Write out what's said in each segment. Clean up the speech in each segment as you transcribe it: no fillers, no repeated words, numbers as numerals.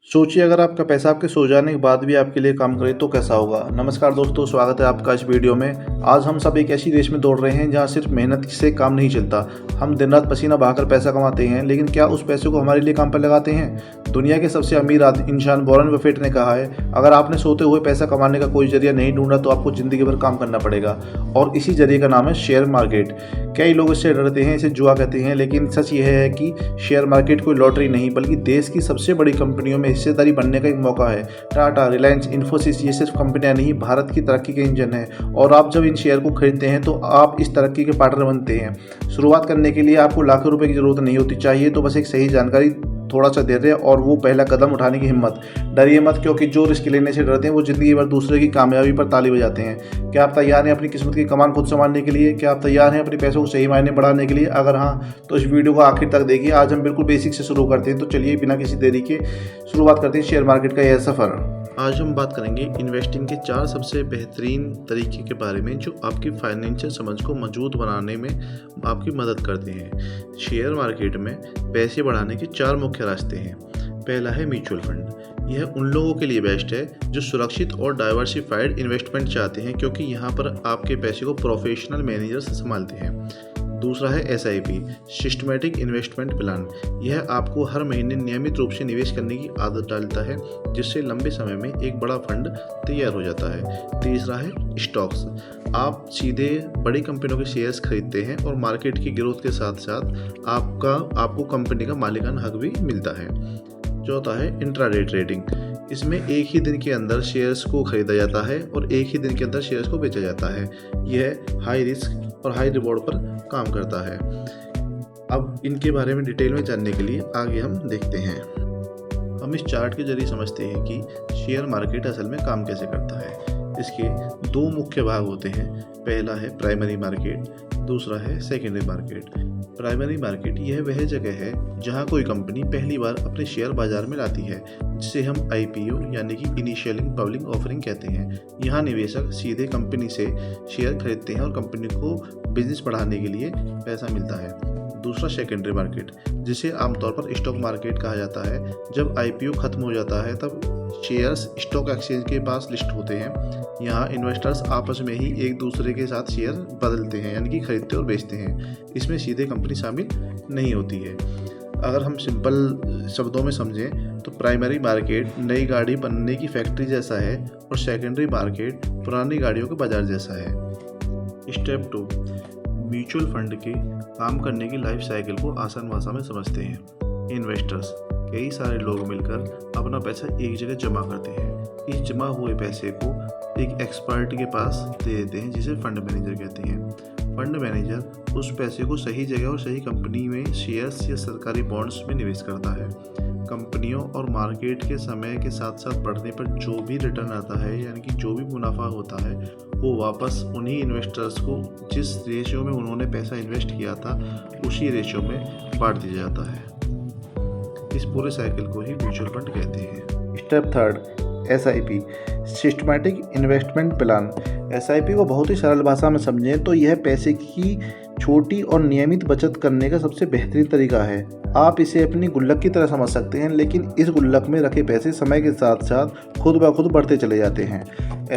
सोचिए अगर आपका पैसा आपके सो जाने के बाद भी आपके लिए काम करे तो कैसा होगा। नमस्कार दोस्तों, स्वागत है आपका इस वीडियो में। आज हम सब एक ऐसी देश में दौड़ रहे हैं जहां सिर्फ मेहनत से काम नहीं चलता। हम दिन रात पसीना बहाकर पैसा कमाते हैं, लेकिन क्या उस पैसे को हमारे लिए काम पर लगाते हैं? दुनिया के सबसे अमीर इंसान वॉरेन बफेट ने कहा है, अगर आपने सोते हुए पैसा कमाने का कोई जरिया नहीं ढूंढा तो आपको जिंदगी भर काम करना पड़ेगा। और इसी जरिए का नाम है शेयर मार्केट। कई लोग इससे डरते हैं, इसे जुआ कहते हैं, लेकिन सच यह है कि शेयर मार्केट कोई लॉटरी नहीं बल्कि देश की सबसे बड़ी कंपनियों में हिस्सेदारी बनने का एक मौका है। टाटा, रिलायंस, इन्फोसिस ये सिर्फ कंपनियां नहीं, भारत की तरक्की के इंजन है। और आप जब इन शेयर को खरीदते हैं तो आप इस तरक्की के पार्टनर बनते हैं। शुरुआत करने के लिए आपको लाखों रुपए की जरूरत नहीं होती, चाहिए तो बस एक सही जानकारी, थोड़ा सा धैर्य और वो पहला कदम उठाने की हिम्मत। डरिए मत, क्योंकि जो रिस्क लेने से डरते हैं वो जिंदगी भर दूसरे की कामयाबी पर ताली बजाते हैं। क्या आप तैयार हैं अपनी किस्मत की कमान खुद संभालने के लिए? क्या आप तैयार हैं अपने पैसों को सही मायने बढ़ाने के लिए? अगर हाँ, तो इस वीडियो को आखिर तक देखिए। आज हम बिल्कुल बेसिक से शुरू करते हैं, तो चलिए बिना किसी देरी के शुरुआत करते हैं शेयर मार्केट का यह सफ़र। आज हम बात करेंगे इन्वेस्टिंग के 4 सबसे बेहतरीन तरीके के बारे में जो आपकी फाइनेंशियल समझ को मजबूत बनाने में आपकी मदद करते हैं। शेयर मार्केट में पैसे बढ़ाने के 4 मुख्य रास्ते हैं। पहला है म्यूचुअल फंड। यह उन लोगों के लिए बेस्ट है जो सुरक्षित और डाइवर्सिफाइड इन्वेस्टमेंट चाहते हैं, क्योंकि यहाँ पर आपके पैसे को प्रोफेशनल मैनेजर्स संभालते हैं। दूसरा है SIP, सिस्टमैटिक इन्वेस्टमेंट प्लान। यह आपको हर महीने नियमित रूप से निवेश करने की आदत डालता है, जिससे लंबे समय में एक बड़ा फंड तैयार हो जाता है। तीसरा है स्टॉक्स। आप सीधे बड़ी कंपनियों के शेयर्स खरीदते हैं और मार्केट की ग्रोथ के साथ साथ आपको कंपनी का मालिकाना हक भी मिलता है। चौथा है इंट्राडे ट्रेडिंग। इसमें एक ही दिन के अंदर शेयर्स को खरीदा जाता है और एक ही दिन के अंदर शेयर्स को बेचा जाता है। यह हाई रिस्क और हाई रिवॉर्ड पर काम करता है। अब इनके बारे में डिटेल में जानने के लिए आगे हम देखते हैं। हम इस चार्ट के जरिए समझते हैं कि शेयर मार्केट असल में काम कैसे करता है। इसके 2 मुख्य भाग होते हैं। पहला है प्राइमरी मार्केट, दूसरा है सेकेंडरी मार्केट। प्राइमरी मार्केट यह वह जगह है जहां कोई कंपनी पहली बार अपने शेयर बाजार में लाती है, जिसे हम IPO यानी कि इनिशियल पब्लिक ऑफरिंग कहते हैं। यहाँ निवेशक सीधे कंपनी से शेयर खरीदते हैं और कंपनी को बिजनेस बढ़ाने के लिए पैसा मिलता है। दूसरा सेकेंडरी मार्केट, जिसे आमतौर पर स्टॉक मार्केट कहा जाता है। जब IPO खत्म हो जाता है तब शेयर्स स्टॉक एक्सचेंज के पास लिस्ट होते हैं। यहाँ इन्वेस्टर्स आपस में ही एक दूसरे के साथ शेयर बदलते हैं, यानी कि खरीदते और बेचते हैं। इसमें सीधे कंपनी शामिल नहीं होती है। अगर हम सिंपल शब्दों में समझें तो प्राइमरी मार्केट नई गाड़ी बनने की फैक्ट्री जैसा है और सेकेंडरी मार्केट पुरानी गाड़ियों के बाजार जैसा है। स्टेप 2, म्यूचुअल फंड के काम करने की लाइफ साइकिल को आसान भाषा में समझते हैं। इन्वेस्टर्स, कई सारे लोग मिलकर अपना पैसा एक जगह जमा करते हैं। इस जमा हुए पैसे को एक एक्सपर्ट के पास दे देते हैं, जिसे फंड मैनेजर कहते हैं। फंड मैनेजर उस पैसे को सही जगह और सही कंपनी में शेयर्स या सरकारी बॉन्ड्स में निवेश करता है। कंपनियों और मार्केट के समय के साथ साथ बढ़ने पर जो भी रिटर्न आता है, यानी कि जो भी मुनाफा होता है, वो वापस उन्हीं इन्वेस्टर्स को जिस रेशियो में उन्होंने पैसा इन्वेस्ट किया था उसी रेशियो में बांट दिया जाता है। इस पूरे साइकिल को ही म्यूचुअल फंड कहते हैं। Step 3, SIP, systematic investment plan. SIP को बहुत ही सरल भाषा में समझें तो यह पैसे की छोटी और नियमित बचत करने का सबसे बेहतरीन तरीका है। आप इसे अपनी गुल्लक की तरह समझ सकते हैं, लेकिन इस गुल्लक में रखे पैसे समय के साथ साथ खुद ब खुद बढ़ते चले जाते हैं।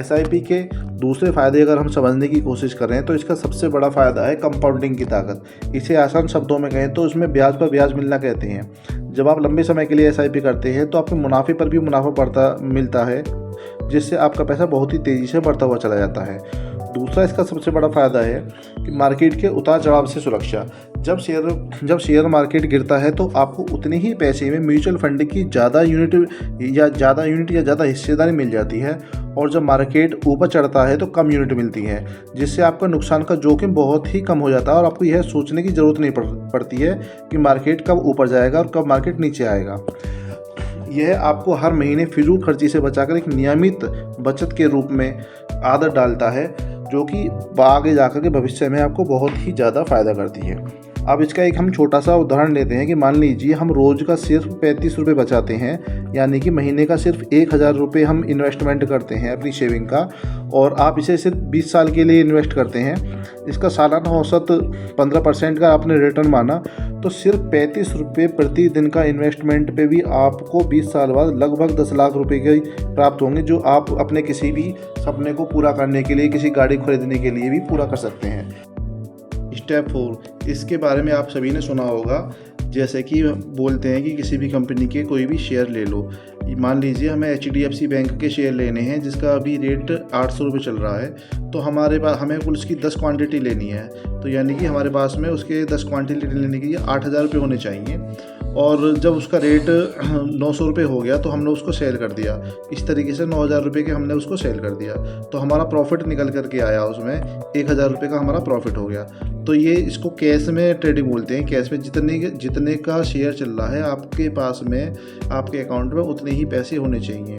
SIP के दूसरे फ़ायदे अगर हम समझने की कोशिश करें तो इसका सबसे बड़ा फ़ायदा है कंपाउंडिंग की ताकत। इसे आसान शब्दों में कहें तो इसमें ब्याज पर ब्याज मिलना कहते हैं। जब आप लंबे समय के लिए SIP करते हैं तो आपके मुनाफे पर भी मुनाफा मिलता है, जिससे आपका पैसा बहुत ही तेज़ी से बढ़ता हुआ चला जाता है। दूसरा इसका सबसे बड़ा फ़ायदा है कि मार्केट के उतार चढ़ाव से सुरक्षा। जब शेयर मार्केट गिरता है तो आपको उतने ही पैसे में म्यूचुअल फंड की ज़्यादा यूनिट या ज़्यादा हिस्सेदारी मिल जाती है, और जब मार्केट ऊपर चढ़ता है तो कम यूनिट मिलती है, जिससे आपका नुकसान का जोखिम बहुत ही कम हो जाता है और आपको यह सोचने की ज़रूरत नहीं पड़ती है कि मार्केट कब ऊपर जाएगा और कब मार्केट नीचे आएगा। यह आपको हर महीने फिजूल खर्ची से बचाकर एक नियमित बचत के रूप में आदत डालता है, जो कि आगे जाकर के भविष्य में आपको बहुत ही ज़्यादा फ़ायदा करती है। अब इसका एक हम छोटा सा उदाहरण लेते हैं कि मान लीजिए हम रोज़ का सिर्फ 35 रुपये बचाते हैं, यानी कि महीने का सिर्फ 1000 रुपये हम इन्वेस्टमेंट करते हैं अपनी सेविंग का, और आप इसे सिर्फ 20 साल के लिए इन्वेस्ट करते हैं। इसका सालाना औसत 15% का आपने रिटर्न माना, तो सिर्फ 35 रुपये प्रति दिन का इन्वेस्टमेंट पे भी आपको 20 साल बाद लगभग 10 लाख रुपए के प्राप्त होंगे, जो आप अपने किसी भी सपने को पूरा करने के लिए, किसी गाड़ी खरीदने के लिए भी पूरा कर सकते हैं। स्टेप 4, इसके बारे में आप सभी ने सुना होगा, जैसे कि बोलते हैं कि किसी भी कंपनी के कोई भी शेयर ले लो। मान लीजिए हमें HDFC बैंक के शेयर लेने हैं जिसका अभी रेट 800 रुपये चल रहा है, तो हमारे पास हमें कुल उसकी 10 क्वांटिटी लेनी है, तो यानी कि हमारे पास में उसके 10 क्वांटिटी लेने के लिए 8000 रुपये होने चाहिए। और जब उसका रेट 900 रुपये हो गया तो हमने उसको सेल कर दिया। इस तरीके से 9000 रुपये के हमने उसको सेल कर दिया, तो हमारा प्रॉफिट निकल करके आया, उसमें 1000 रुपये का हमारा प्रॉफिट हो गया। तो ये इसको कैश में ट्रेडिंग बोलते हैं। कैश में जितने का शेयर चल रहा है आपके पास में, आपके अकाउंट में उतने ही पैसे होने चाहिए।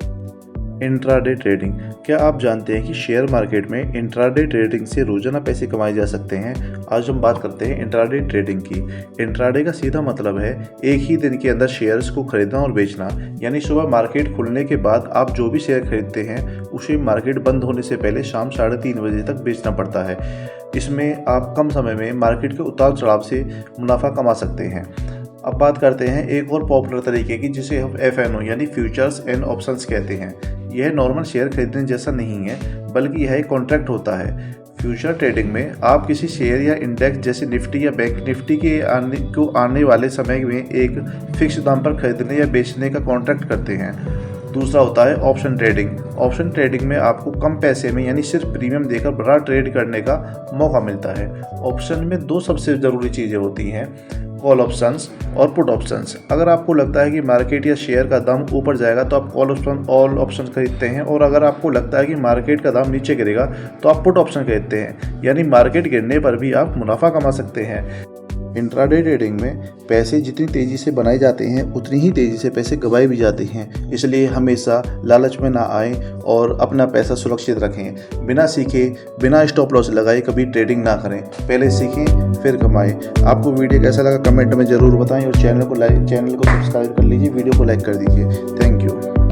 इंट्राडे ट्रेडिंग, क्या आप जानते हैं कि शेयर मार्केट में इंट्राडे ट्रेडिंग से रोजाना पैसे कमाए जा सकते हैं? आज हम बात करते हैं इंट्राडे ट्रेडिंग की। इंट्राडे का सीधा मतलब है एक ही दिन के अंदर शेयर्स को खरीदना और बेचना, यानी सुबह मार्केट खुलने के बाद आप जो भी शेयर खरीदते हैं उसे मार्केट बंद होने से पहले शाम 3:30 बजे तक बेचना पड़ता है। इसमें आप कम समय में मार्केट के उतार चढ़ाव से मुनाफा कमा सकते हैं। अब बात करते हैं एक और पॉपुलर तरीके की, जिसे हम FNO यानी फ्यूचर्स एंड ऑप्शंस कहते हैं। यह नॉर्मल शेयर खरीदने जैसा नहीं है, बल्कि यह एक कॉन्ट्रैक्ट होता है। फ्यूचर ट्रेडिंग में आप किसी शेयर या इंडेक्स जैसे निफ्टी या बैंक निफ्टी के आने वाले समय में एक फिक्स दाम पर खरीदने या बेचने का कॉन्ट्रैक्ट करते हैं। दूसरा होता है ऑप्शन ट्रेडिंग। ऑप्शन ट्रेडिंग में आपको कम पैसे में यानी सिर्फ प्रीमियम देकर बड़ा ट्रेड करने का मौका मिलता है। ऑप्शन में 2 सबसे ज़रूरी चीज़ें होती हैं, कॉल ऑप्शंस और पुट ऑप्शंस। अगर आपको लगता है कि मार्केट या शेयर का दाम ऊपर जाएगा तो आप ऑल ऑप्शन खरीदते हैं, और अगर आपको लगता है कि मार्केट का दाम नीचे गिरेगा तो आप पुट ऑप्शन खरीदते हैं, यानी मार्केट गिरने पर भी आप मुनाफा कमा सकते हैं। इंट्राडे ट्रेडिंग में पैसे जितनी तेज़ी से बनाए जाते हैं उतनी ही तेज़ी से पैसे गंवाए भी जाते हैं, इसलिए हमेशा लालच में ना आए और अपना पैसा सुरक्षित रखें। बिना सीखे, बिना स्टॉप लॉस लगाए कभी ट्रेडिंग ना करें। पहले सीखें फिर कमाएं। आपको वीडियो कैसा लगा कमेंट में ज़रूर बताएं, और चैनल को सब्सक्राइब कर लीजिए, वीडियो को लाइक कर दीजिए। Thank you.